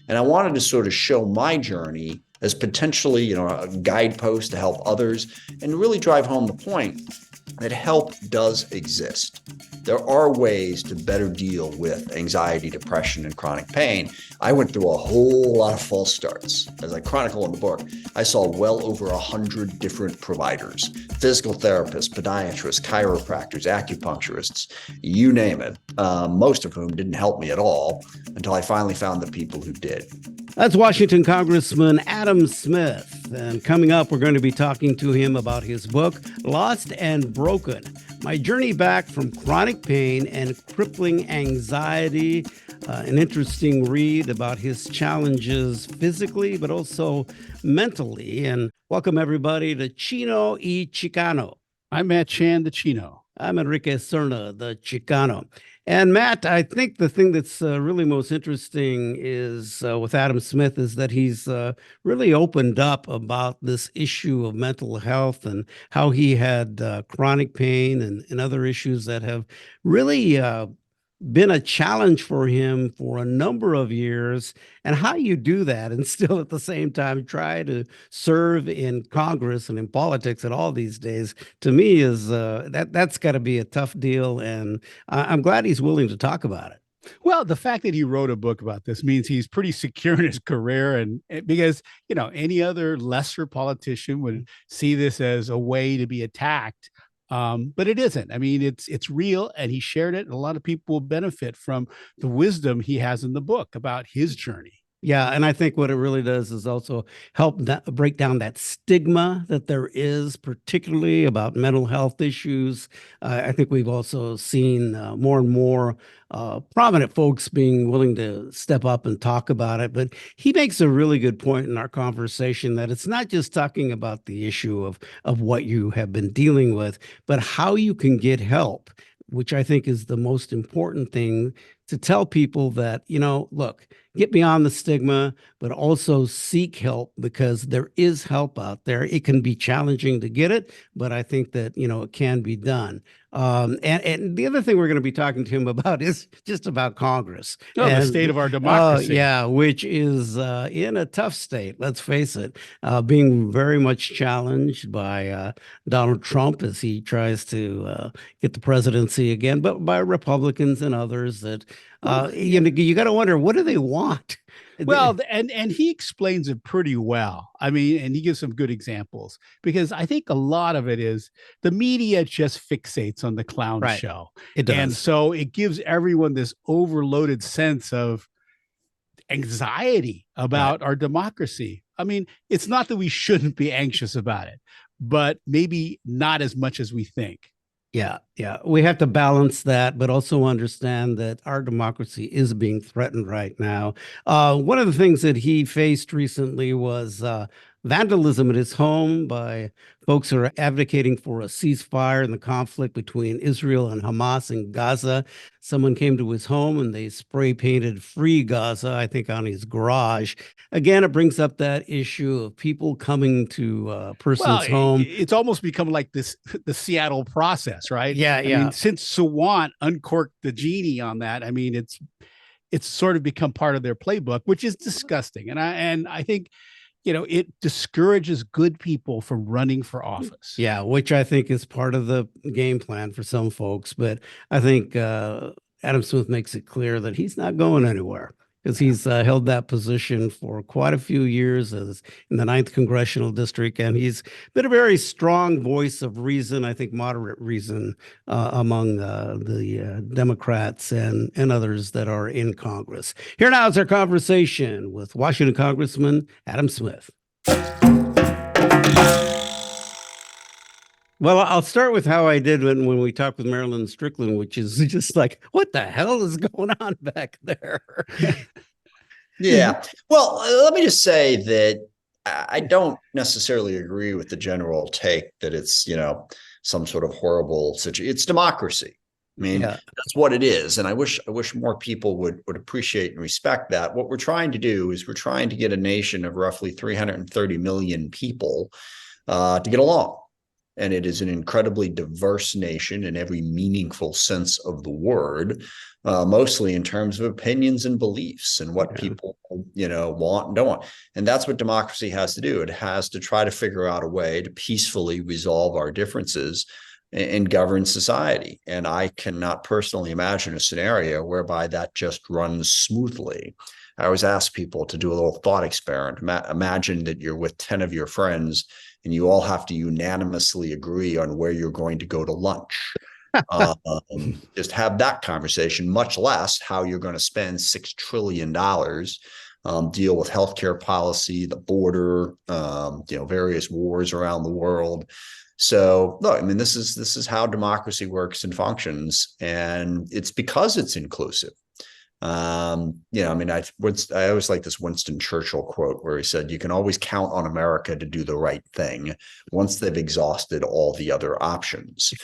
And I wanted to sort of show my journey as potentially, a guidepost to help others and really drive home the point that help does exist. There are ways to better deal with anxiety, depression, and chronic pain. I went through a whole lot of false starts. As I chronicle in the book, I saw well over 100 different providers, physical therapists, podiatrists, chiropractors, acupuncturists, you name it, most of whom didn't help me at all until I finally found the people who did. That's Washington Congressman Adam Smith. And coming up, we're going to be talking to him about his book, Lost and Broken, My Journey Back from Chronic Pain and Crippling Anxiety. An interesting read about his challenges physically, but also mentally. And welcome, everybody, to Chino Y Chicano. I'm Matt Chan, the Chino. I'm Enrique Cerna, the Chicano. And Matt, I think the thing that's really most interesting is with Adam Smith is that he's really opened up about this issue of mental health and how he had chronic pain and other issues that have really been a challenge for him for a number of years, and how you do that and still at the same time try to serve in Congress and in politics at all these days, to me is that's got to be a tough deal. And I'm glad he's willing to talk about it. Well, the fact that he wrote a book about this means he's pretty secure in his career, and because, any other lesser politician would see this as a way to be attacked. But it isn't. I mean, it's real, and he shared it, and a lot of people will benefit from the wisdom he has in the book about his journey. Yeah, and I think what it really does is also help break down that stigma that there is, particularly about mental health issues. I think we've also seen more and more prominent folks being willing to step up and talk about it. But he makes a really good point in our conversation that it's not just talking about the issue of what you have been dealing with, but how you can get help, which I think is the most important thing, to tell people that, look, get beyond the stigma, but also seek help, because there is help out there. It can be challenging to get it, but I think that, it can be done. And the other thing we're going to be talking to him about is just about Congress. The state of our democracy. Which is in a tough state, let's face it, being very much challenged by Donald Trump as he tries to get the presidency again, but by Republicans and others that, you got to wonder, what do they want? Well, and he explains it pretty well. I mean, and he gives some good examples, because I think a lot of it is the media just fixates on the clown show. It does. And so it gives everyone this overloaded sense of anxiety about our democracy. I mean, it's not that we shouldn't be anxious about it, but maybe not as much as we think. Yeah. We have to balance that, but also understand that our democracy is being threatened right now. One of the things that he faced recently was vandalism at his home by folks who are advocating for a ceasefire in the conflict between Israel and Hamas in Gaza. Someone came to his home and they spray painted "Free Gaza," I think, on his garage. Again, it brings up that issue of people coming to a person's home. It's almost become like the Seattle process, right? Yeah. I mean, since Sawant uncorked the genie on that, I mean, it's sort of become part of their playbook, which is disgusting. And I think, it discourages good people from running for office. Yeah, which I think is part of the game plan for some folks. But I think Adam Smith makes it clear that he's not going anywhere, because he's held that position for quite a few years as in the 9th Congressional District. And he's been a very strong voice of reason, I think moderate reason, among the Democrats and others that are in Congress. Here now is our conversation with Washington Congressman Adam Smith. Well, I'll start with how I did when we talked with Marilyn Strickland, which is just like, what the hell is going on back there? Yeah. Well, let me just say that I don't necessarily agree with the general take that it's, some sort of horrible situation. It's democracy. I mean, that's what it is. And I wish more people would appreciate and respect that. What we're trying to do is we're trying to get a nation of roughly 330 million people to get along. and it is an incredibly diverse nation in every meaningful sense of the word, mostly in terms of opinions and beliefs and what people, want and don't want. And that's what democracy has to do. It has to try to figure out a way to peacefully resolve our differences and govern society. And I cannot personally imagine a scenario whereby that just runs smoothly. I always ask people to do a little thought experiment. Imagine that you're with 10 of your friends and you all have to unanimously agree on where you're going to go to lunch. Just have that conversation, much less how you're going to spend $6 trillion, deal with healthcare policy, the border, various wars around the world. So look, I mean, this is how democracy works and functions, and it's because it's inclusive. I always like this Winston Churchill quote where he said, "You can always count on America to do the right thing once they've exhausted all the other options,"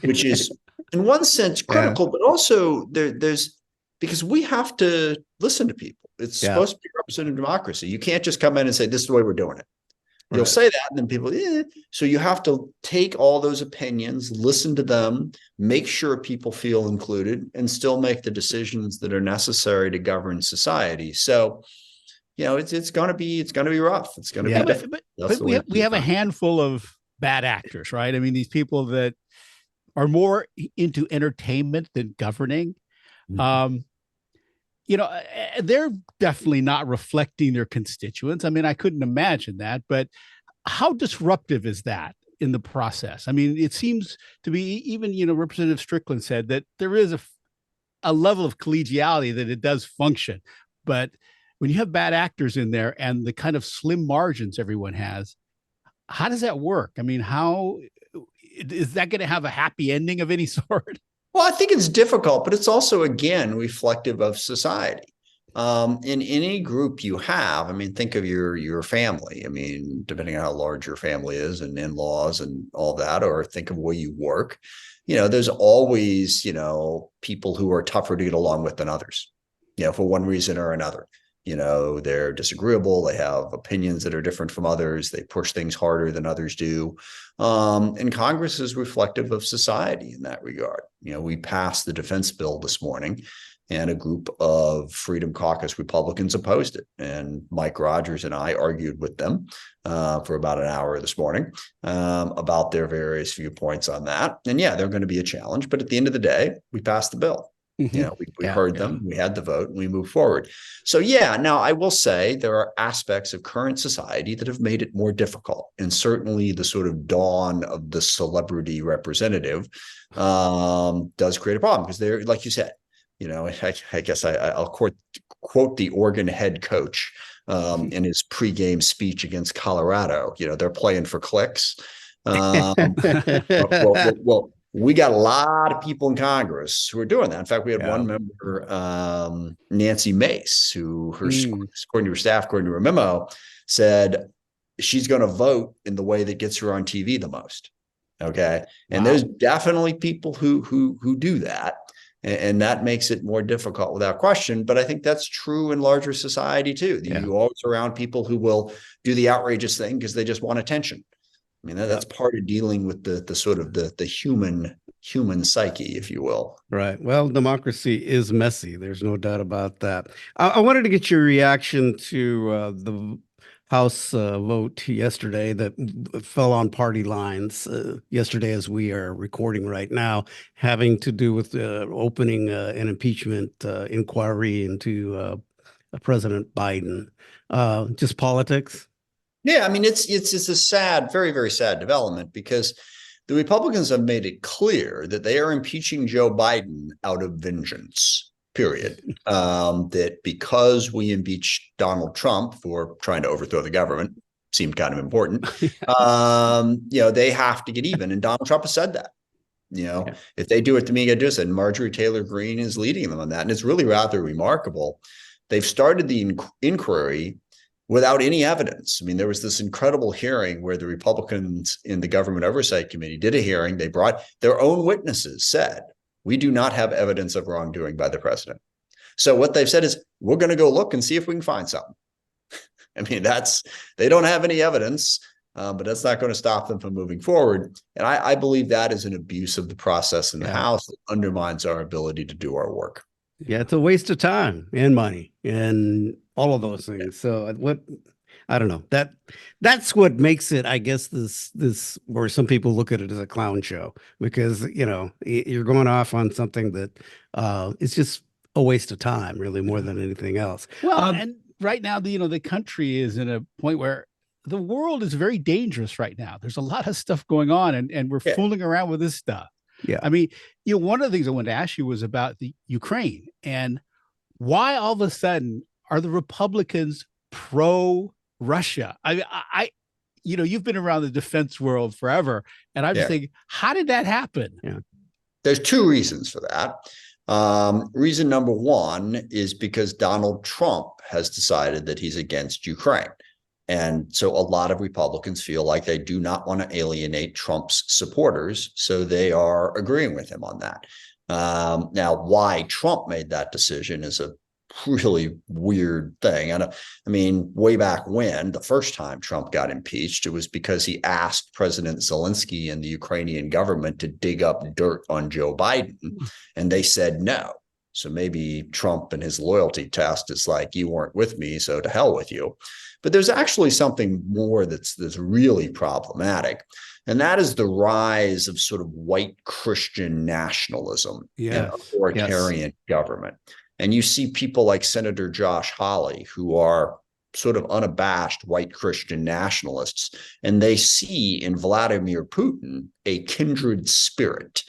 which is in one sense critical, but also there's because we have to listen to people. It's supposed to be representative democracy. You can't just come in and say, "This is the way we're doing it." You'll say that, and then people, So you have to take all those opinions, listen to them, make sure people feel included, and still make the decisions that are necessary to govern society. So, it's going to be rough. It's going to be difficult. But we have a handful of bad actors, right? I mean, these people that are more into entertainment than governing. Mm-hmm. They're definitely not reflecting their constituents. I mean, I couldn't imagine that, but how disruptive is that in the process? I mean, it seems to be, even, Representative Strickland said that there is a level of collegiality that it does function. But when you have bad actors in there and the kind of slim margins everyone has, how does that work? I mean, how is that going to have a happy ending of any sort? Well, I think it's difficult, but it's also, again, reflective of society. In any group you have, I mean, think of your family. I mean, depending on how large your family is and in-laws and all that, or think of where you work, there's always, people who are tougher to get along with than others, for one reason or another. They're disagreeable. They have opinions that are different from others. They push things harder than others do. And Congress is reflective of society in that regard. We passed the defense bill this morning, and a group of Freedom Caucus Republicans opposed it. And Mike Rogers and I argued with them for about an hour this morning about their various viewpoints on that. And they're going to be a challenge. But at the end of the day, we passed the bill. We heard them, we had the vote, and we moved forward. So, now I will say there are aspects of current society that have made it more difficult. And certainly the sort of dawn of the celebrity representative does create a problem because they're, like you said, I guess I'll quote the Oregon head coach in his pregame speech against Colorado. They're playing for clicks. We got a lot of people in Congress who are doing that. In fact, we had one member, Nancy Mace, who according to her staff, according to her memo, said she's going to vote in the way that gets her on TV the most. Okay. And there's definitely people who do that. And that makes it more difficult without question. But I think that's true in larger society, too. You always around people who will do the outrageous thing because they just want attention. I mean, that's part of dealing with the sort of the human psyche, if you will. Right. Well, democracy is messy. There's no doubt about that. I wanted to get your reaction to the House vote yesterday that fell on party lines yesterday as we are recording right now, having to do with opening an impeachment inquiry into President Biden. Just politics. Yeah, I mean, it's a sad, very, very sad development because the Republicans have made it clear that they are impeaching Joe Biden out of vengeance, period. That because we impeached Donald Trump for trying to overthrow the government, seemed kind of important, they have to get even. And Donald Trump has said that. If they do it to me, I do it. And Marjorie Taylor Greene is leading them on that. And it's really rather remarkable. They've started the inquiry without any evidence. I mean, there was this incredible hearing where the Republicans in the Government Oversight Committee did a hearing. They brought their own witnesses, said, we do not have evidence of wrongdoing by the president. So what they've said is, we're going to go look and see if we can find something. I mean, they don't have any evidence. but that's not going to stop them from moving forward. And I believe that is an abuse of the process in the House that undermines our ability to do our work. Yeah, it's a waste of time and money and all of those things. So I don't know, that's what makes it, I guess, this where some people look at it as a clown show, because, you know, you're going off on something that it's just a waste of time, really, more than anything else. Well, and right now, the country is in a point where the world is very dangerous right now. There's a lot of stuff going on, and we're fooling around with this stuff. Yeah. I mean, one of the things I wanted to ask you was about the Ukraine, and why all of a sudden are the Republicans pro Russia? You've been around the defense world forever, and I'm just thinking, how did that happen? Yeah. There's two reasons for that. Reason number one is because Donald Trump has decided that he's against Ukraine. And so a lot of Republicans feel like they do not want to alienate Trump's supporters, so they are agreeing with him on that. Now, why Trump made that decision is a really weird thing. And I mean, way back when, the first time Trump got impeached, it was because he asked President Zelensky and the Ukrainian government to dig up dirt on Joe Biden, and they said no. So maybe Trump and his loyalty test is like, you weren't with me, so to hell with you. But there's actually something more that's really problematic, and that is the rise of sort of white Christian nationalism in authoritarian government. And you see people like Senator Josh Hawley, who are sort of unabashed white Christian nationalists, and they see in Vladimir Putin a kindred spirit.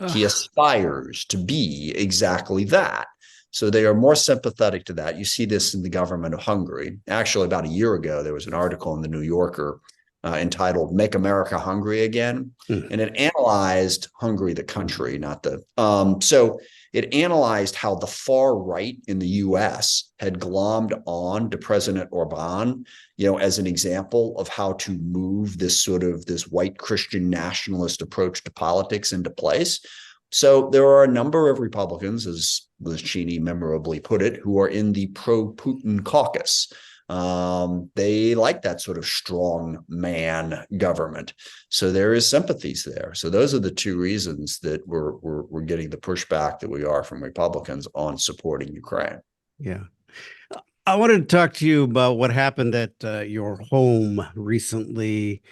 He aspires to be exactly that. So they are more sympathetic to that. You see this in the government of Hungary. Actually, about a year ago, there was an article in the New Yorker entitled "Make America Hungry Again," and it analyzed Hungary, the country, not the. So it analyzed how the far right in the U.S. had glommed on to President Orban, as an example of how to move this white Christian nationalist approach to politics into place. So there are a number of Republicans, as Chino memorably put it, who are in the pro-Putin caucus. They like that sort of strong man government. So there is sympathies there. So those are the two reasons that we're getting the pushback that we are from Republicans on supporting Ukraine. Yeah. I wanted to talk to you about what happened at your home recently.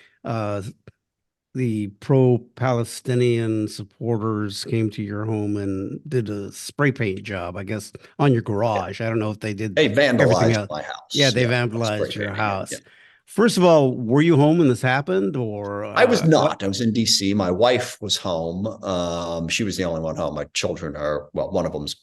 The pro-Palestinian supporters came to your home and did a spray paint job, I guess, on your garage. I don't know if they did. They vandalized my house. Yeah, they vandalized your house. First of all, were you home when this happened, or I was not. I was in D.C. My wife was home. She was the only one home. My children are, one of them's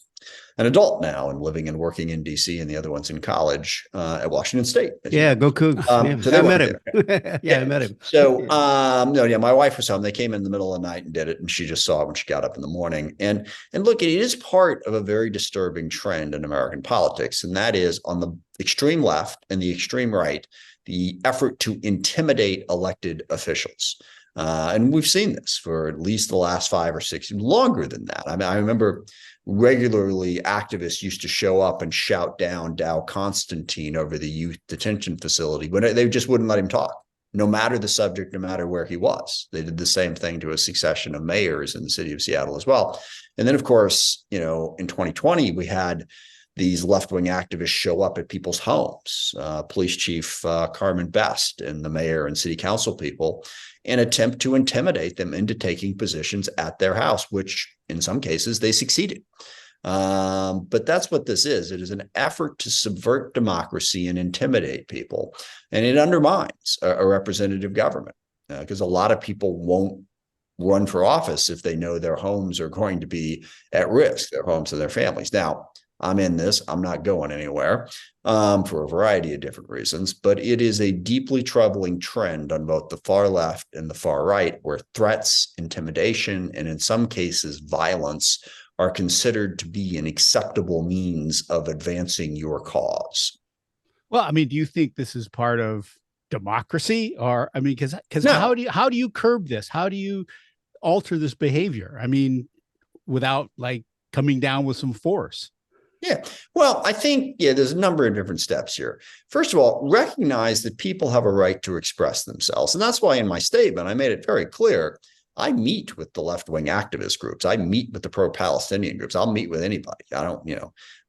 an adult now and living and working in D.C., and the other one's in college at Washington State. Yeah, go Cougs. So I met him. I met him. So, my wife was home. They came in the middle of the night and did it, and she just saw it when she got up in the morning. And look, it is part of a very disturbing trend in American politics, and that is on the extreme left and the extreme right, the effort to intimidate elected officials. And we've seen this for at least the last 5 or 6, longer than that. I mean, I remember regularly activists used to show up and shout down Dow Constantine over the youth detention facility, but they just wouldn't let him talk, no matter the subject, no matter where he was. They did the same thing to a succession of mayors in the city of Seattle as well. And then, of course, in 2020, we had these left-wing activists show up at people's homes, Police Chief Carmen Best and the mayor and city council people, and attempt to intimidate them into taking positions at their house, which in some cases they succeeded. But that's what this is. It is an effort to subvert democracy and intimidate people. And it undermines a representative government because a lot of people won't run for office if they know their homes are going to be at risk, their homes and their families. Now, I'm in this. I'm not going anywhere for a variety of different reasons, but it is a deeply troubling trend on both the far left and the far right, where threats, intimidation, and in some cases, violence are considered to be an acceptable means of advancing your cause. Well, I mean, do you think this is part of democracy, or because No. how do you curb this? How do you alter this behavior? I mean, without like coming down with some force? Yeah. Well, I think, there's a number of different steps here. First of all, recognize that people have a right to express themselves. And that's why in my statement, I made it very clear. I meet with the left-wing activist groups. I meet with the pro-Palestinian groups. I'll meet with anybody. I don't,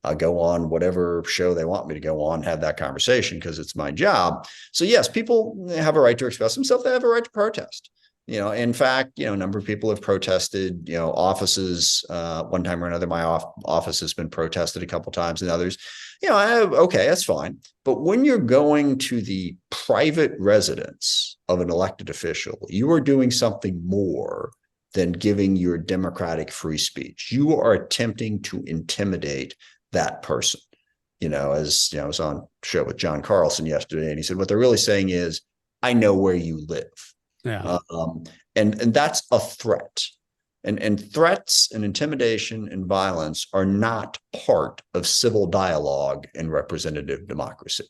I'll go on whatever show they want me to go on, have that conversation because it's my job. So yes, people have a right to express themselves. They have a right to protest. In fact, a number of people have protested, offices, one time or another. My office has been protested a couple of times, and others, okay, that's fine. But when you're going to the private residence of an elected official, you are doing something more than giving your democratic free speech. You are attempting to intimidate that person. As I was on a show with John Carlson yesterday, and he said, what they're really saying is, I know where you live. Yeah. And that's a threat. And threats and intimidation and violence are not part of civil dialogue and representative democracy.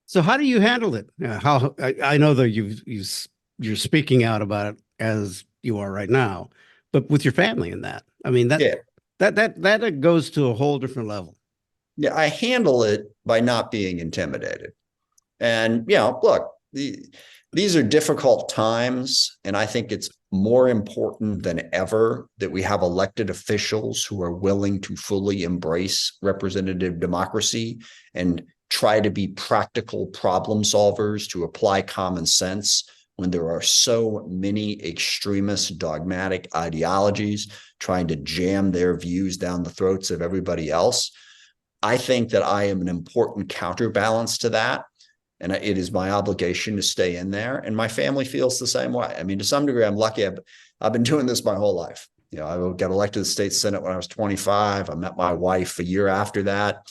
So how do you handle it? How I know that you're speaking out about it as you are right now, but with your family and that, I mean, that goes to a whole different level. Yeah, I handle it by not being intimidated. And look, these are difficult times, and I think it's more important than ever that we have elected officials who are willing to fully embrace representative democracy and try to be practical problem solvers, to apply common sense when there are so many extremist dogmatic ideologies trying to jam their views down the throats of everybody else. I think that I am an important counterbalance to that. And it is my obligation to stay in there. And my family feels the same way. I mean, to some degree, I'm lucky. I've been doing this my whole life. I got elected to the state Senate when I was 25. I met my wife a year after that.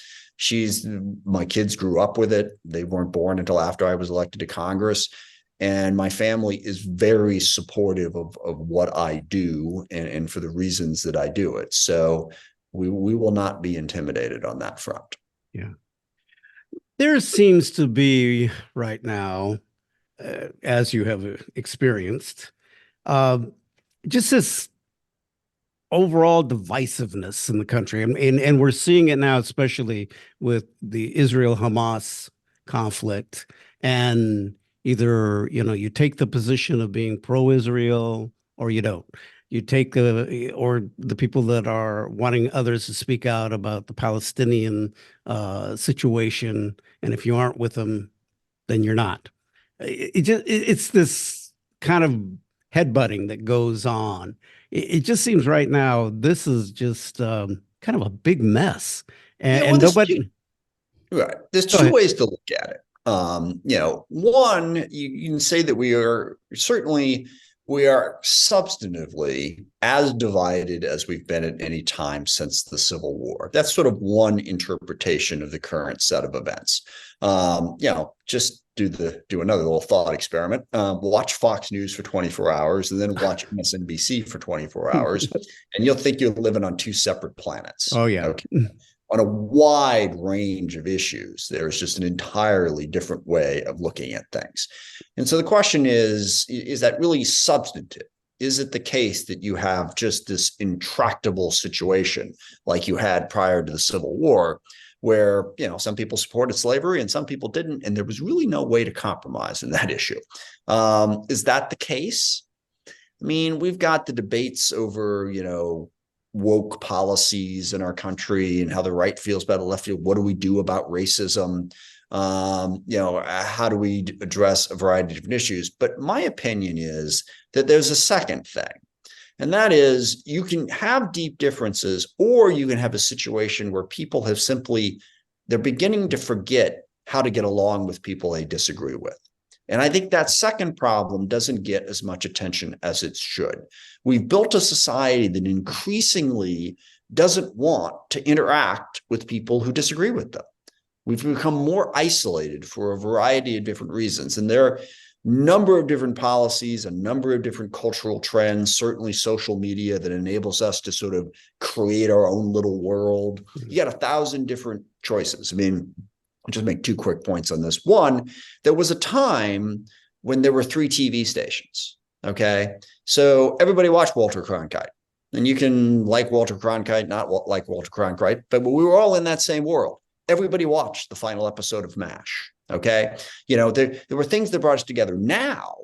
My kids grew up with it. They weren't born until after I was elected to Congress. And my family is very supportive of what I do and for the reasons that I do it. So we will not be intimidated on that front. Yeah. There seems to be right now, as you have experienced, just this overall divisiveness in the country. And we're seeing it now, especially with the Israel-Hamas conflict. And either, you take the position of being pro-Israel or you don't. You take the people that are wanting others to speak out about the Palestinian situation, and if you aren't with them, then you're not. It's this kind of headbutting that goes on. It just seems right now this is just kind of a big mess, and nobody. Right. There's two ways to look at it. One, you can say that we are substantively as divided as we've been at any time since the Civil War. That's sort of one interpretation of the current set of events. Just do another little thought experiment. Watch Fox News for 24 hours and then watch MSNBC for 24 hours, and you'll think you're living on two separate planets. Oh, yeah. Okay? On a wide range of issues, there's just an entirely different way of looking at things. And so the question is that really substantive? Is it the case that you have just this intractable situation like you had prior to the Civil War, where, some people supported slavery and some people didn't, and there was really no way to compromise in that issue? Is that the case? I mean, we've got the debates over, woke policies in our country and how the right feels about the left field. What do we do about racism? How do we address a variety of different issues? But my opinion is that there's a second thing, and that is you can have deep differences, or you can have a situation where people have they're beginning to forget how to get along with people they disagree with. And I think that second problem doesn't get as much attention as it should. We've built a society that increasingly doesn't want to interact with people who disagree with them. We've become more isolated for a variety of different reasons. And there are a number of different policies, a number of different cultural trends, certainly social media that enables us to sort of create our own little world. You got 1,000 different choices. I mean, I'll just make two quick points on this. One, there was a time when there were 3 TV stations. Okay. So everybody watched Walter Cronkite. And you can like Walter Cronkite, not like Walter Cronkite, but we were all in that same world. Everybody watched the final episode of MASH. Okay. There were things that brought us together. Now,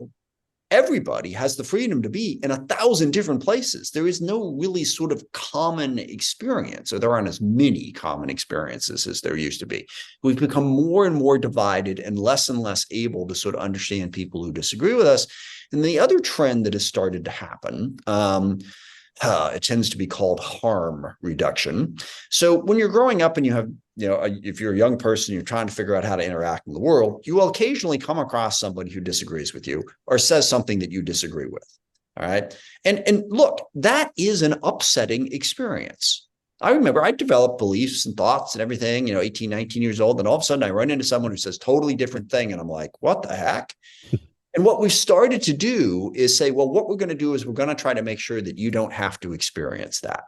everybody has the freedom to be in 1,000 different places. There is no really sort of common experience, or there aren't as many common experiences as there used to be. We've become more and more divided and less able to sort of understand people who disagree with us. And the other trend that has started to happen, it tends to be called harm reduction. So when you're growing up and you have, if you're a young person, you're trying to figure out how to interact in the world, you will occasionally come across somebody who disagrees with you or says something that you disagree with. All right. And look, that is an upsetting experience. I remember I developed beliefs and thoughts and everything, 18, 19 years old. And all of a sudden I run into someone who says totally different thing. And I'm like, what the heck? And what we've started to do is say, well, what we're going to do is we're going to try to make sure that you don't have to experience that.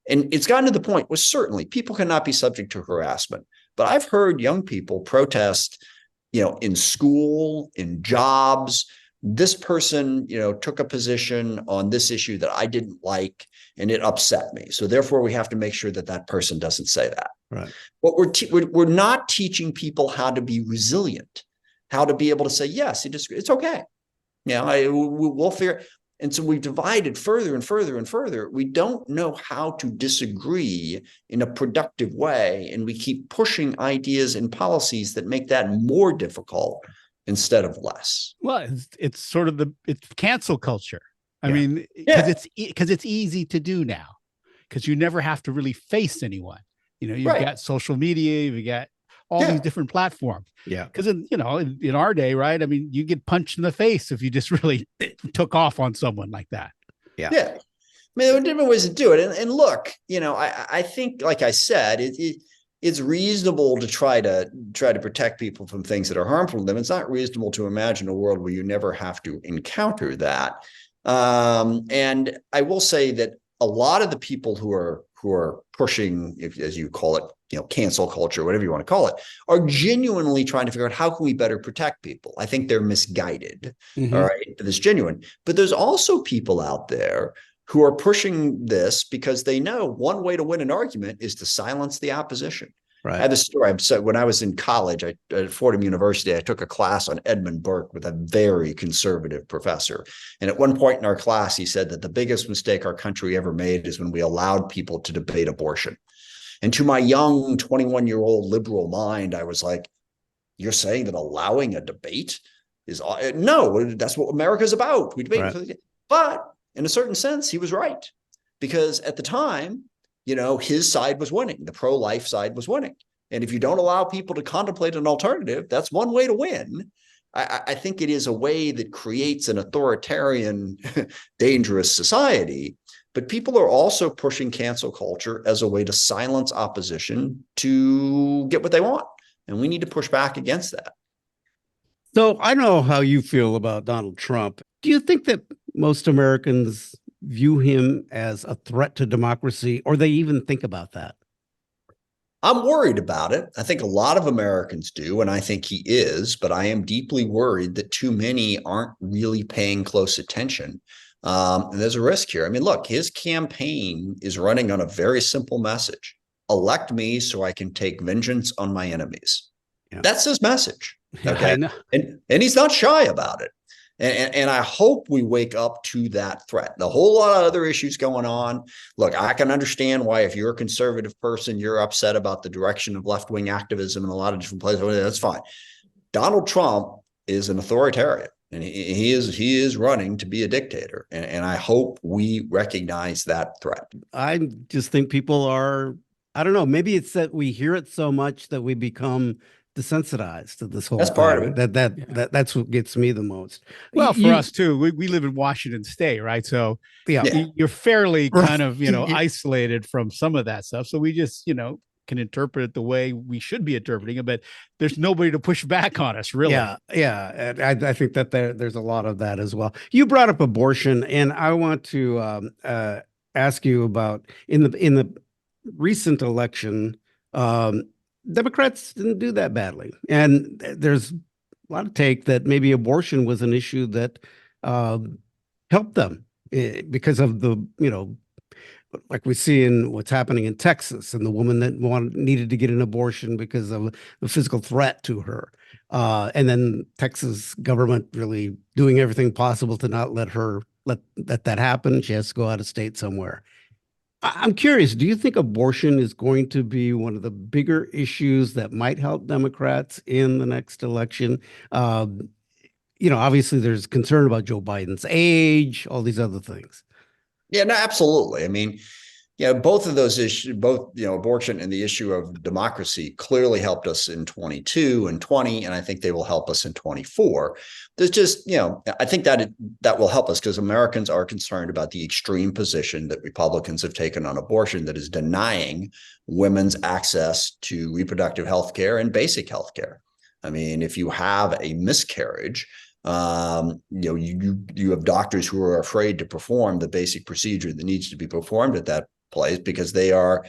And it's gotten to the point where certainly people cannot be subject to harassment. But I've heard young people protest, in school, in jobs. This person, took a position on this issue that I didn't like, and it upset me. So therefore, we have to make sure that that person doesn't say that. Right. But we're not teaching people how to be resilient, how to be able to say, yes, it's okay. We'll figure. And so we've divided further and further and further. We don't know how to disagree in a productive way. And we keep pushing ideas and policies that make that more difficult instead of less. Well, it's sort of it's cancel culture. I Yeah. mean, because it's easy to do now, because you never have to really face anyone. You've Right. got social media, you've got all these different platforms. Yeah. Because in our day, right? I mean, you get punched in the face if you just really took off on someone like that. Yeah. I mean, there are different ways to do it. And look, I think, like I said, it's reasonable to try to protect people from things that are harmful to them. It's not reasonable to imagine a world where you never have to encounter that. And I will say that a lot of the people who are pushing, as you call it, cancel culture, whatever you want to call it, are genuinely trying to figure out how can we better protect people. I think they're misguided. Mhm. All right. It's genuine. But there's also people out there who are pushing this because they know one way to win an argument is to silence the opposition. I Right. have a story. So when I was in college at Fordham University, I took a class on Edmund Burke with a very conservative professor. And at one point in our class, he said that the biggest mistake our country ever made is when we allowed people to debate abortion. And to my young 21-year-old liberal mind, I was like, you're saying that allowing a debate is no, that's what America's about. We debate. Right. But in a certain sense, he was right, because at the time, his side was winning. The pro-life side was winning. And if you don't allow people to contemplate an alternative, that's one way to win. I think it is a way that creates an authoritarian, dangerous society. But people are also pushing cancel culture as a way to silence opposition to get what they want. And we need to push back against that. So I know how you feel about Donald Trump. Do you think that most Americans view him as a threat to democracy, or they even think about that? I'm worried about it. I think a lot of Americans do, and I think he is, but I am deeply worried that too many aren't really paying close attention. And there's a risk here. I mean, look, his campaign is running on a very simple message. Elect me so I can take vengeance on my enemies. Yeah. That's his message. Okay. Yeah, and he's not shy about it. And I hope we wake up to that threat. A whole lot of other issues going on. Look, I can understand why, if you're a conservative person, you're upset about the direction of left-wing activism in a lot of different places. That's fine. Donald Trump is an authoritarian, and he is running to be a dictator. And I hope we recognize that threat. I just think people are, I don't know, maybe it's that we hear it so much that we become desensitized to this whole That's part of it. That's what gets me the most. Well, for us too, we live in Washington State, right? So you're fairly kind of, isolated from some of that stuff. So we just, can interpret it the way we should be interpreting it, but there's nobody to push back on us, really. Yeah. And I think that there's a lot of that as well. You brought up abortion, and I want to ask you about in the recent election, Democrats didn't do that badly. And there's a lot of take that maybe abortion was an issue that helped them because of the, like we see in what's happening in Texas, and the woman that needed to get an abortion because of the physical threat to her. And then Texas government really doing everything possible to not let that happen. She has to go out of state somewhere. I'm curious, do you think abortion is going to be one of the bigger issues that might help Democrats in the next election? Obviously there's concern about Joe Biden's age, all these other things. Yeah, no, absolutely. I mean, both of those issues, both, abortion and the issue of democracy clearly helped us in 22 and 20, and I think they will help us in 24. There's just, I think that will help us because Americans are concerned about the extreme position that Republicans have taken on abortion that is denying women's access to reproductive health care and basic health care. I mean, if you have a miscarriage, you have doctors who are afraid to perform the basic procedure that needs to be performed at that place because they are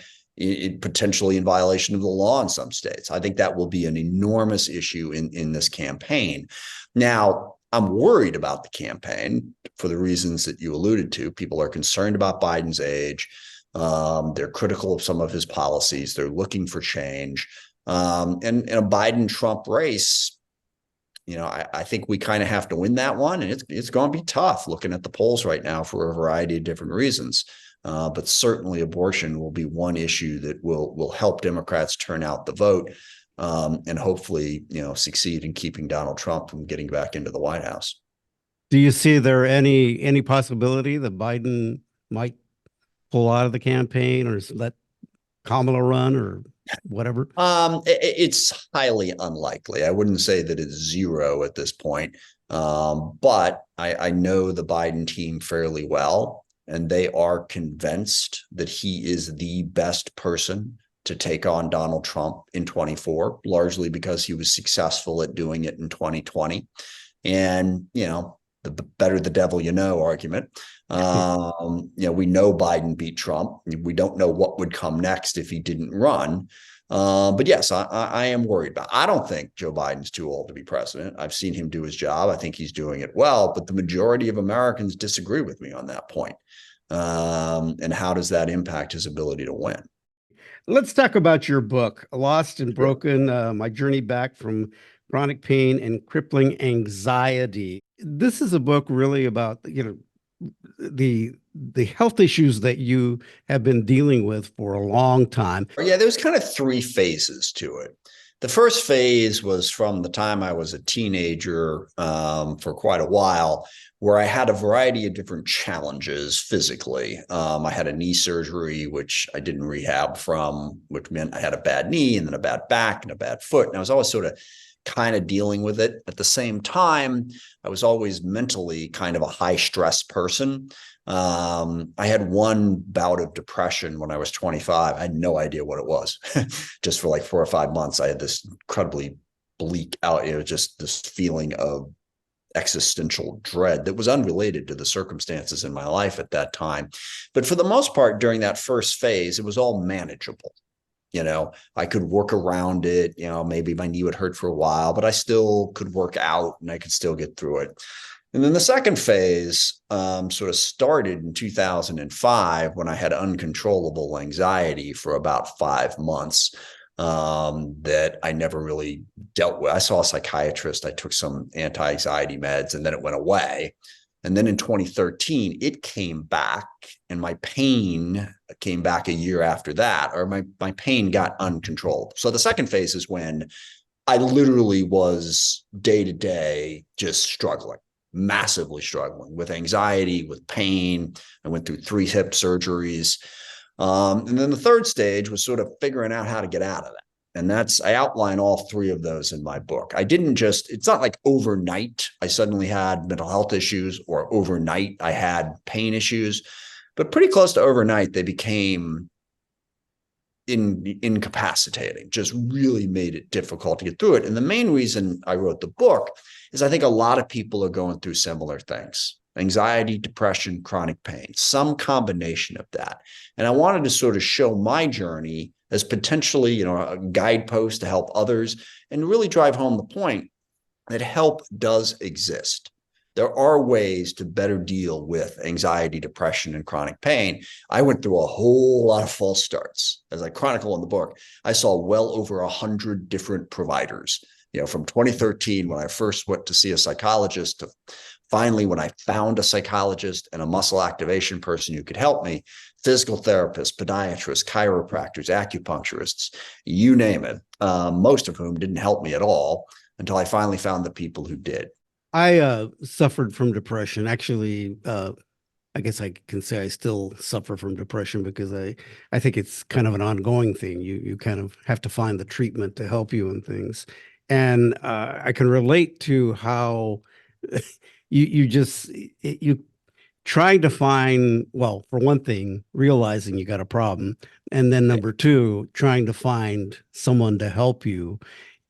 potentially in violation of the law in some states. I think that will be an enormous issue in this campaign. Now, I'm worried about the campaign for the reasons that you alluded to. People are concerned about Biden's age. They're critical of some of his policies. They're looking for change. And in a Biden-Trump race, I think we kind of have to win that one. And it's going to be tough looking at the polls right now for a variety of different reasons. But certainly abortion will be one issue that will help Democrats turn out the vote and hopefully, succeed in keeping Donald Trump from getting back into the White House. Do you see there any possibility that Biden might pull out of the campaign or let Kamala run or whatever? It's highly unlikely. I wouldn't say that it's zero at this point. But I know the Biden team fairly well, and they are convinced that he is the best person to take on Donald Trump in 24, largely because he was successful at doing it in 2020. And, the better the devil you know argument. We know Biden beat Trump. We don't know what would come next if he didn't run. But yes, I am worried about it. I don't think Joe Biden's too old to be president. I've seen him do his job. I think he's doing it well, but the majority of Americans disagree with me on that point. And how does that impact his ability to win? Let's talk about your book, Lost and Broken, My Journey Back from Chronic Pain and Crippling Anxiety. This is a book really about, the health issues that you have been dealing with for a long time. Yeah, there's kind of three phases to it. The first phase was from the time I was a teenager for quite a while, where I had a variety of different challenges physically. I had a knee surgery, which I didn't rehab from, which meant I had a bad knee and then a bad back and a bad foot. And I was always sort of kind of dealing with it. At the same time, I was always mentally kind of a high stress person. I had one bout of depression when I was 25. I had no idea what it was. Just for like 4 or 5 months, I had this incredibly bleak out, just this feeling of existential dread that was unrelated to the circumstances in my life at that time. But for the most part, during that first phase, it was all manageable. I could work around it. Maybe my knee would hurt for a while, but I still could work out and I could still get through it. And then the second phase sort of started in 2005 when I had uncontrollable anxiety for about 5 months that I never really dealt with. I saw a psychiatrist. I took some anti-anxiety meds and then it went away. And then in 2013, it came back and my pain came back a year after that, or my pain got uncontrollable. So the second phase is when I literally was day to day just struggling, massively struggling with anxiety, with pain. I went through 3 hip surgeries. And then the third stage was sort of figuring out how to get out of that. And I outline all 3 of those in my book. It's not like overnight I suddenly had mental health issues or overnight I had pain issues, but pretty close to overnight, they became incapacitating, just really made it difficult to get through it. And the main reason I wrote the book is I think a lot of people are going through similar things. Anxiety, depression, chronic pain, some combination of that. And I wanted to sort of show my journey as potentially, a guidepost to help others and really drive home the point that help does exist. There are ways to better deal with anxiety, depression, and chronic pain. I went through a whole lot of false starts. As I chronicle in the book, I saw well over 100 different providers, from 2013, when I first went to see a psychologist, to finally when I found a psychologist and a muscle activation person who could help me, physical therapists, podiatrists, chiropractors, acupuncturists, you name it, most of whom didn't help me at all until I finally found the people who did. I suffered from depression. Actually, I guess I can say I still suffer from depression because I think it's kind of an ongoing thing. You kind of have to find the treatment to help you and things. And I can relate to how you trying to find, well, for one thing, realizing you got a problem, and then number two, trying to find someone to help you.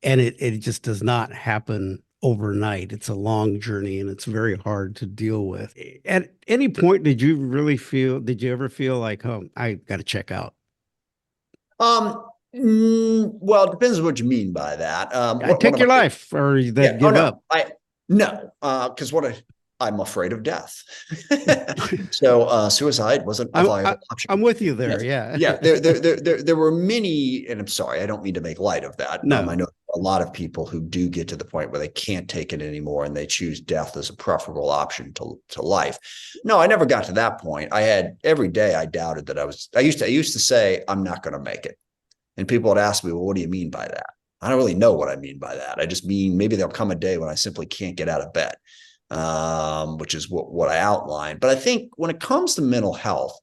And it just does not happen overnight. It's a long journey and it's very hard to deal with. At any point, did you ever feel like, oh, I got to check out? Well, it depends on what you mean by that. Take your life, or that give up? Because I'm afraid of death. So suicide wasn't a viable option. I'm with you there. Yes. Yeah. There were many, and I'm sorry, I don't mean to make light of that. No. I know a lot of people who do get to the point where they can't take it anymore and they choose death as a preferable option to life. No, I never got to that point. Every day I doubted that I used to say, I'm not going to make it. And people would ask me, well, what do you mean by that? I don't really know what I mean by that. I just mean maybe there'll come a day when I simply can't get out of bed, which is what I outlined. But I think when it comes to mental health,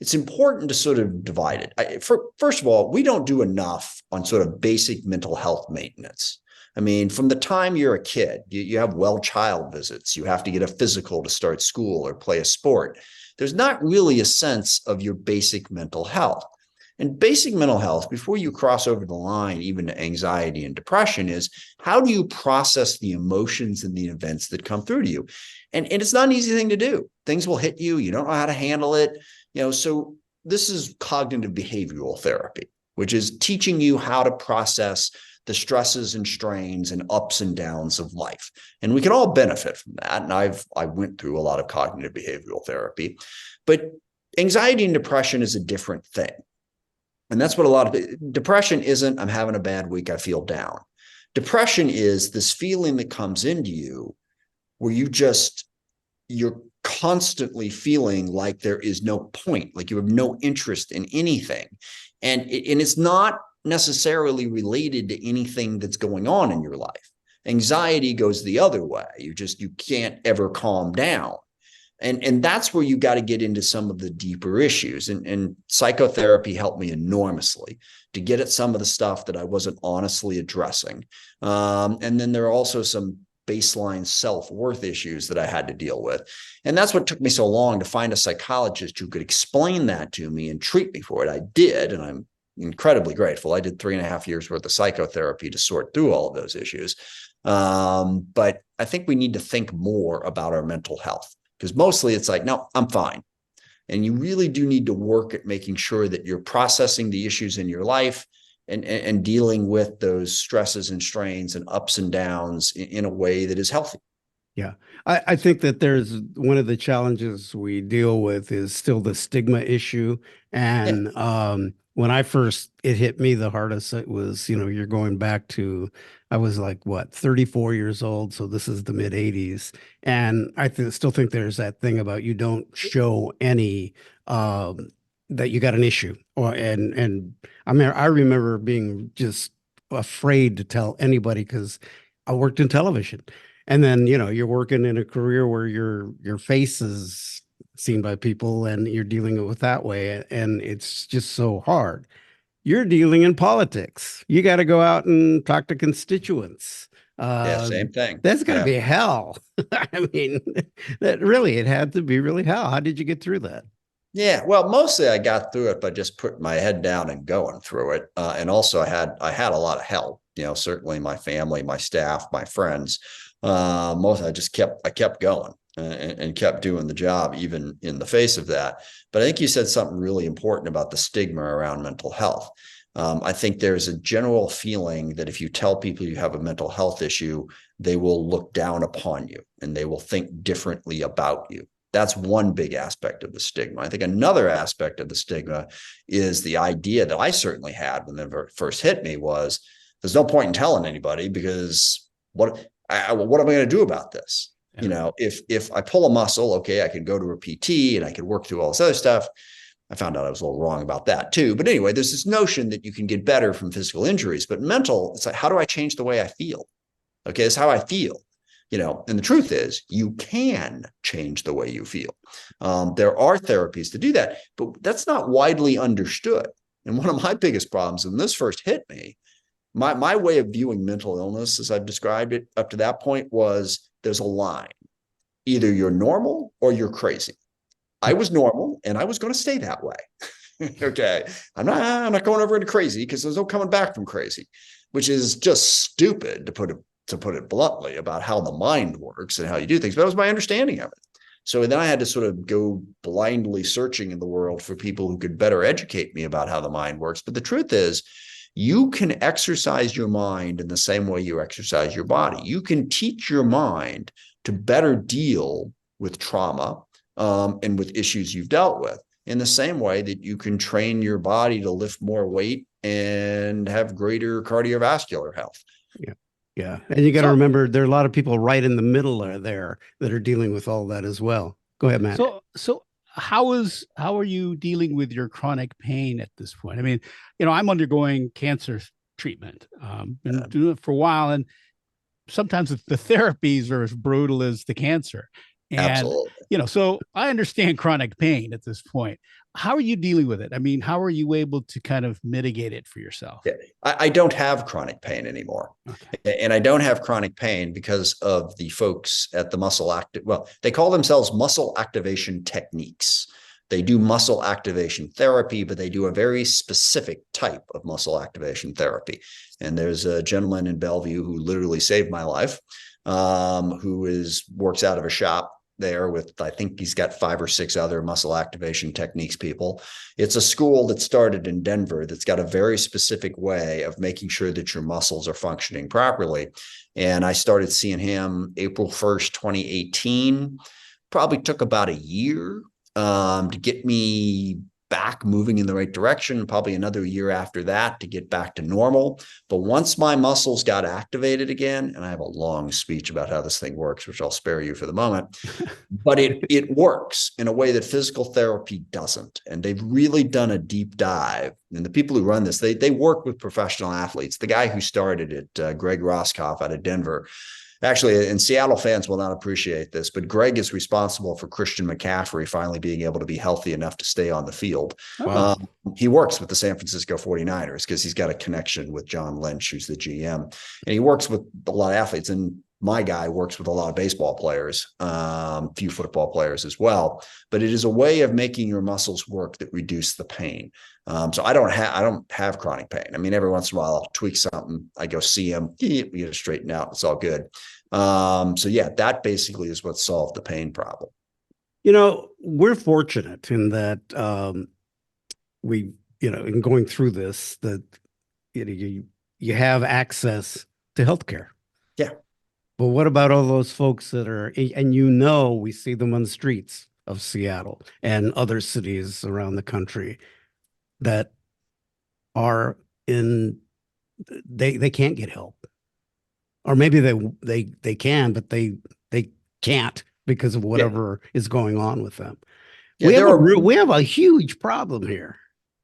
it's important to sort of divide it. First of all, we don't do enough on sort of basic mental health maintenance. I mean, from the time you're a kid, you have child visits. You have to get a physical to start school or play a sport. There's not really a sense of your basic mental health. And basic mental health, before you cross over the line, even to anxiety and depression, is how do you process the emotions and the events that come through to you? And it's not an easy thing to do. Things will hit you. You don't know how to handle it. So this is cognitive behavioral therapy, which is teaching you how to process the stresses and strains and ups and downs of life. And we can all benefit from that. And I went through a lot of cognitive behavioral therapy, but anxiety and depression is a different thing. And that's what depression isn't, I'm having a bad week, I feel down. Depression is this feeling that comes into you where you're constantly feeling like there is no point, like you have no interest in anything. And it's not necessarily related to anything that's going on in your life. Anxiety goes the other way. You can't ever calm down. And that's where you got to get into some of the deeper issues. And psychotherapy helped me enormously to get at some of the stuff that I wasn't honestly addressing. And then there are also some baseline self-worth issues that I had to deal with. And that's what took me so long to find a psychologist who could explain that to me and treat me for it. I did, and I'm incredibly grateful. I did 3.5 years worth of psychotherapy to sort through all of those issues. But I think we need to think more about our mental health. Because mostly it's like, no, I'm fine. And you really do need to work at making sure that you're processing the issues in your life and dealing with those stresses and strains and ups and downs in a way that is healthy. Yeah, I think that there's one of the challenges we deal with is still the stigma issue. And when it hit me the hardest, it was, you're going back to, I was like, 34 years old. So this is the mid 80s. And I still think there's that thing about you don't show any, that you got an issue and I mean, I remember being just afraid to tell anybody because I worked in television. And then, you're working in a career where your face is seen by people and you're dealing with that way. And it's just so hard. You're dealing in politics. You got to go out and talk to constituents. Same thing. That's got to be hell. I mean, it had to be really hell. How did you get through that? Yeah, well, mostly I got through it by just putting my head down and going through it. And also I had a lot of help, certainly my family, my staff, my friends. I kept going and kept doing the job, even in the face of that. But I think you said something really important about the stigma around mental health. I think there's a general feeling that if you tell people you have a mental health issue, they will look down upon you and they will think differently about you. That's one big aspect of the stigma. I think another aspect of the stigma is the idea that I certainly had when it first hit me was, there's no point in telling anybody because what am I going to do about this? Yeah. You know, if I pull a muscle, okay, I can go to a PT and I can work through all this other stuff. I found out I was a little wrong about that too. But anyway, there's this notion that you can get better from physical injuries, but mental, it's like, how do I change the way I feel? Okay, it's how I feel. You know, and the truth is you can change the way you feel. There are therapies to do that, but that's not widely understood. And one of my biggest problems when this first hit me, my way of viewing mental illness, as I've described it up to that point, was there's a line. Either you're normal or you're crazy. I was normal and I was going to stay that way. Okay. I'm not going over into crazy because there's no coming back from crazy, which is just stupid to put it bluntly about how the mind works and how you do things. But that was my understanding of it. So then I had to sort of go blindly searching in the world for people who could better educate me about how the mind works. But the truth is, you can exercise your mind in the same way you exercise your body. You can teach your mind to better deal with trauma and with issues you've dealt with in the same way that you can train your body to lift more weight and have greater cardiovascular health. Yeah. Yeah. And you got to remember, there are a lot of people right in the middle there that are dealing with all that as well. Go ahead, Matt. So how are you dealing with your chronic pain at this point? I mean, you know, I'm undergoing cancer treatment, been doing it for a while, and sometimes the therapies are as brutal as the cancer. And, absolutely. You know, so I understand chronic pain at this point. How are you dealing with it? I mean, how are you able to kind of mitigate it for yourself? Yeah. I don't have chronic pain anymore. Okay. And I don't have chronic pain because of the folks at the they call themselves muscle activation techniques. They do muscle activation therapy, but they do a very specific type of muscle activation therapy. And there's a gentleman in Bellevue who literally saved my life, who works out of a shop there with, I think he's got 5 or 6 other muscle activation techniques people. It's a school that started in Denver that's got a very specific way of making sure that your muscles are functioning properly. And I started seeing him April 1st, 2018. Probably took about a year to get me back moving in the right direction, probably another year after that to get back to normal. But once my muscles got activated again, and I have a long speech about how this thing works, which I'll spare you for the moment, but it works in a way that physical therapy doesn't. And they've really done a deep dive. And the people who run this, they work with professional athletes. The guy who started it, Greg Roscoff out of Denver, actually, and Seattle fans will not appreciate this, but Greg is responsible for Christian McCaffrey finally being able to be healthy enough to stay on the field. Wow. He works with the San Francisco 49ers because he's got a connection with John Lynch, who's the GM. And he works with a lot of athletes. And my guy works with a lot of baseball players, few football players as well. But it is a way of making your muscles work that reduce the pain. So I don't have chronic pain. I mean, every once in a while I'll tweak something. I go see him, we get it straightened out. It's all good. So yeah, that basically is what solved the pain problem. You know, we're fortunate in that in going through this, that you have access to healthcare. Yeah. But what about all those folks that are, and we see them on the streets of Seattle and other cities around the country that are they can't get help, or maybe they can, but they can't because of whatever is going on with them. Yeah, we have a huge problem here.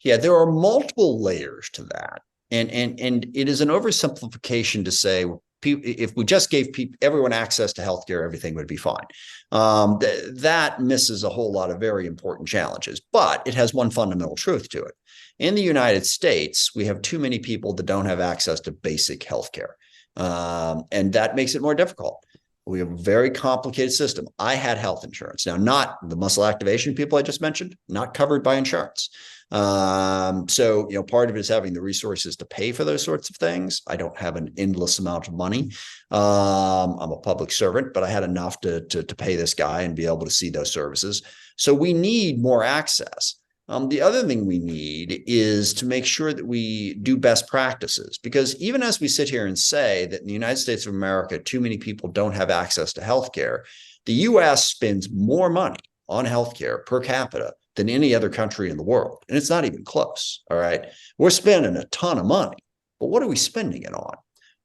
Yeah, there are multiple layers to that, and it is an oversimplification to say, if we just gave everyone access to healthcare, everything would be fine. That misses a whole lot of very important challenges, but it has one fundamental truth to it. In the United States, we have too many people that don't have access to basic healthcare, and that makes it more difficult. We have a very complicated system. I had health insurance. Now, not the muscle activation people I just mentioned, not covered by insurance. So, part of it is having the resources to pay for those sorts of things. I don't have an endless amount of money. I'm a public servant, but I had enough to pay this guy and be able to see those services. So we need more access. The other thing we need is to make sure that we do best practices, because even as we sit here and say that in the United States of America, too many people don't have access to healthcare, the U.S. spends more money on healthcare per capita than any other country in the world. And it's not even close. All right. We're spending a ton of money, but what are we spending it on?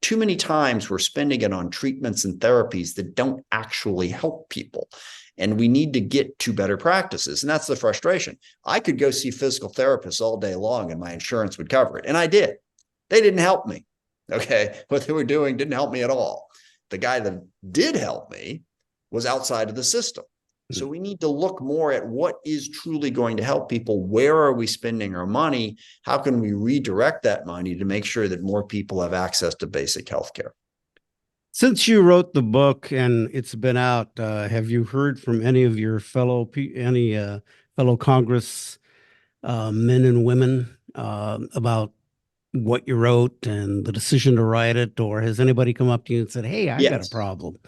Too many times we're spending it on treatments and therapies that don't actually help people. And we need to get to better practices. And that's the frustration. I could go see physical therapists all day long and my insurance would cover it. And I did. They didn't help me. Okay. What they were doing didn't help me at all. The guy that did help me was outside of the system. So we need to look more at what is truly going to help people. Where are we spending our money? How can we redirect that money to make sure that more people have access to basic health care? Since you wrote the book and it's been out, have you heard from any of your fellow Congress men and women about what you wrote and the decision to write it? Or has anybody come up to you and said, "Hey, I've got a problem"?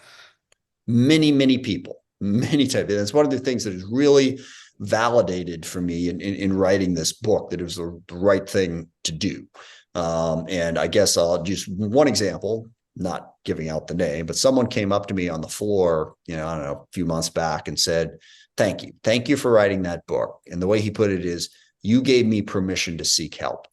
Many people, many times. That's one of the things that has really validated for me in writing this book, that it was the right thing to do. And I guess I'll just one example, not giving out the name, but someone came up to me on the floor, I don't know, a few months back and said, "Thank you. Thank you for writing that book." And the way he put it is, "You gave me permission to seek help."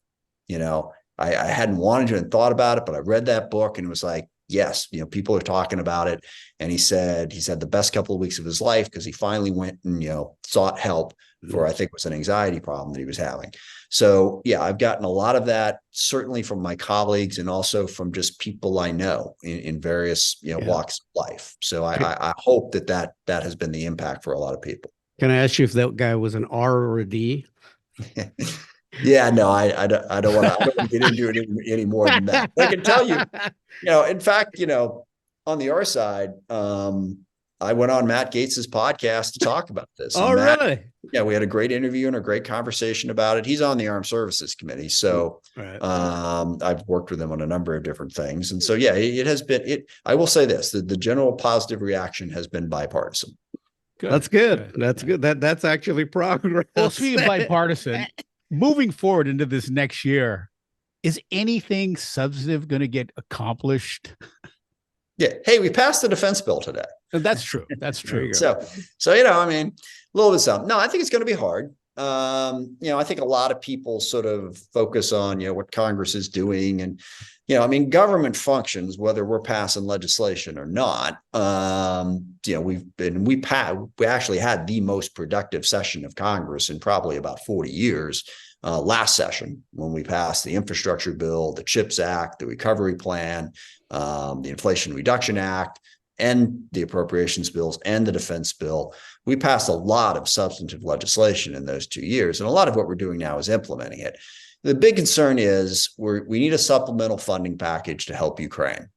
I hadn't wanted to and thought about it, but I read that book and it was like, yes, people are talking about it. And he said he's had the best couple of weeks of his life because he finally went and, sought help for, I think it was an anxiety problem that he was having. So yeah, I've gotten a lot of that, certainly from my colleagues and also from just people I know in various, walks of life. So I hope that has been the impact for a lot of people. Can I ask you if that guy was an R or a D? Yeah, no, I don't want to get into it any more than that. But I can tell you, in fact, on the R side, I went on Matt Gates's podcast to talk about this. Oh, Matt, really? Yeah, we had a great interview and a great conversation about it. He's on the Armed Services Committee. So I've worked with him on a number of different things. And so, yeah, it has been, I will say this, the general positive reaction has been bipartisan. Good. That's good. That's good. That's actually progress. Well, speaking of bipartisan, moving forward into this next year, is anything substantive going to get accomplished? Yeah. Hey, we passed the defense bill today. That's true. That's true. So, I mean, a little bit of something. No, I think it's going to be hard. I think a lot of people sort of focus on, what Congress is doing. And, government functions, whether we're passing legislation or not. We actually had the most productive session of Congress in probably about 40 years. Last session, when we passed the infrastructure bill, the CHIPS Act, the recovery plan, the Inflation Reduction Act, and the appropriations bills and the defense bill. We passed a lot of substantive legislation in those 2 years. And a lot of what we're doing now is implementing it. The big concern is we need a supplemental funding package to help Ukraine.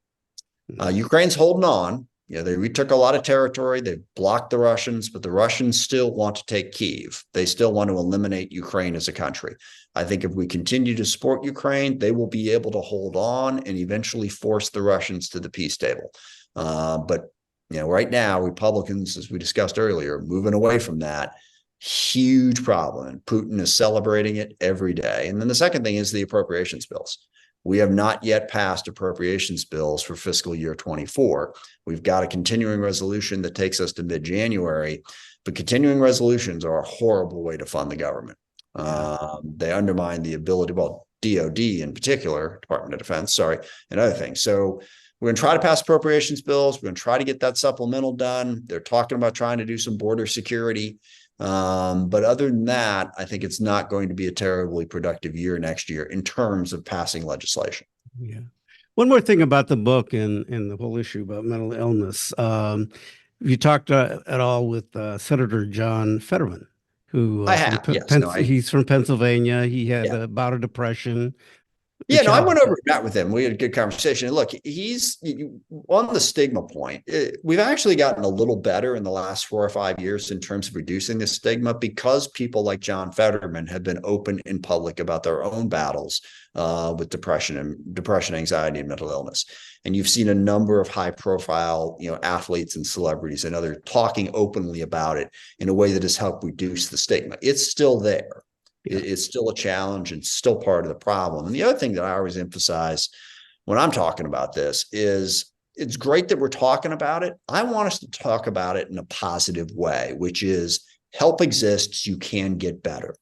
Ukraine's holding on. They retook a lot of territory. They've blocked the Russians, but the Russians still want to take Kyiv. They still want to eliminate Ukraine as a country. I think if we continue to support Ukraine, they will be able to hold on and eventually force the Russians to the peace table. But right now, Republicans, as we discussed earlier, moving away from that. Huge problem. And Putin is celebrating it every day. And then the second thing is the appropriations bills. We have not yet passed appropriations bills for fiscal year 24. We've got a continuing resolution that takes us to mid-January, but continuing resolutions are a horrible way to fund the government. They undermine the ability, DOD in particular, Department of Defense, and other things. So we're going to try to pass appropriations bills. We're going to try to get that supplemental done. They're talking about trying to do some border security. But other than that, I think it's not going to be a terribly productive year next year in terms of passing legislation. Yeah. One more thing about the book and the whole issue about mental illness. You talked at all with Senator John Fetterman, who he's from Pennsylvania. He had a bout of depression. I went over and met with him. We had a good conversation. And look, he's on the stigma point. We've actually gotten a little better in the last 4 or 5 years in terms of reducing the stigma because people like John Fetterman have been open in public about their own battles with depression, anxiety, and mental illness. And you've seen a number of high-profile, athletes and celebrities and others talking openly about it in a way that has helped reduce the stigma. It's still there. It's still a challenge and still part of the problem. And the other thing that I always emphasize when I'm talking about this is it's great that we're talking about it. I want us to talk about it in a positive way, which is help exists, you can get better.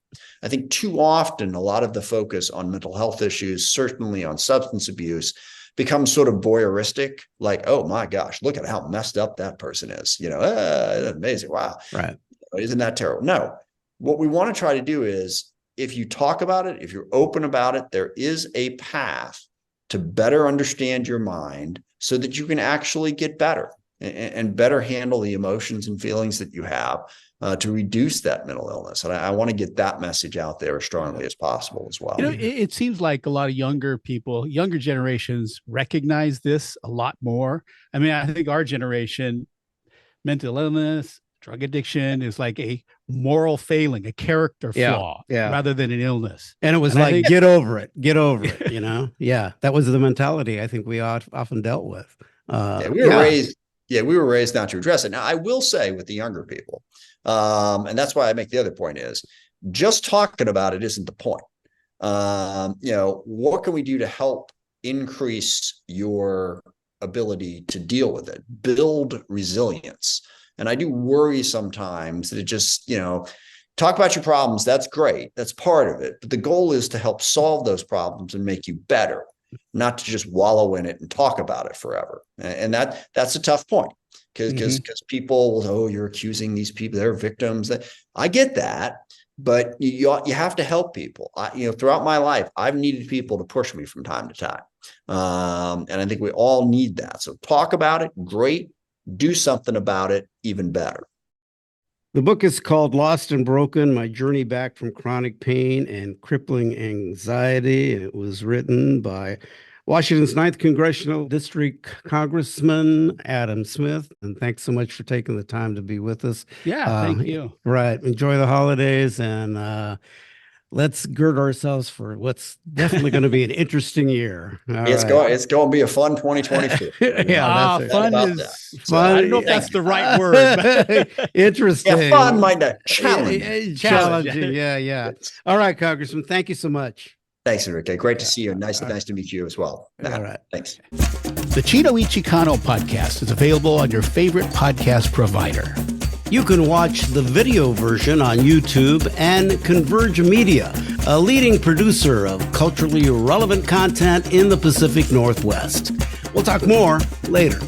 I think too often a lot of the focus on mental health issues, certainly on substance abuse, becomes sort of voyeuristic, like, oh my gosh, look at how messed up that person is. Amazing. Wow. Right. Isn't that terrible? No. What we want to try to do is, if you talk about it, if you're open about it, there is a path to better understand your mind so that you can actually get better and better handle the emotions and feelings that you have to reduce that mental illness. And I want to get that message out there as strongly as possible as well. It seems like a lot of younger people, younger generations recognize this a lot more. I mean, I think our generation, mental illness, drug addiction is like a moral failing, a character flaw rather than an illness. And it was like, get over it, Yeah, that was the mentality I think we often dealt with. We were raised not to address it. Now, I will say with the younger people, and that's why I make the other point is just talking about it isn't the point. What can we do to help increase your ability to deal with it, build resilience? And I do worry sometimes that it just, talk about your problems. That's great. That's part of it. But the goal is to help solve those problems and make you better, not to just wallow in it and talk about it forever. And that's a tough point because people will, oh, you're accusing these people, they're victims. I get that, but you have to help people. Throughout my life, I've needed people to push me from time to time. And I think we all need that. So talk about it. Great. Do something about it, even better. The book is called Lost and Broken, My Journey Back from Chronic Pain and Crippling Anxiety. And it was written by Washington's 9th Congressional District Congressman Adam Smith. And thanks so much for taking the time to be with us. Yeah, thank you. Right. Enjoy the holidays and let's gird ourselves for what's definitely going to be an interesting year. It's going to be a fun 2022. Fun is fun. I don't know if that's the right word. But interesting. Yeah, fun might not challenging. Yeah. All right, Congressman. Thank you so much. Thanks, Enrique. Great to see you. Nice to meet you as well. All right. Thanks. The Chino Y Chicano podcast is available on your favorite podcast provider. You can watch the video version on YouTube, and Converge Media, a leading producer of culturally relevant content in the Pacific Northwest. We'll talk more later.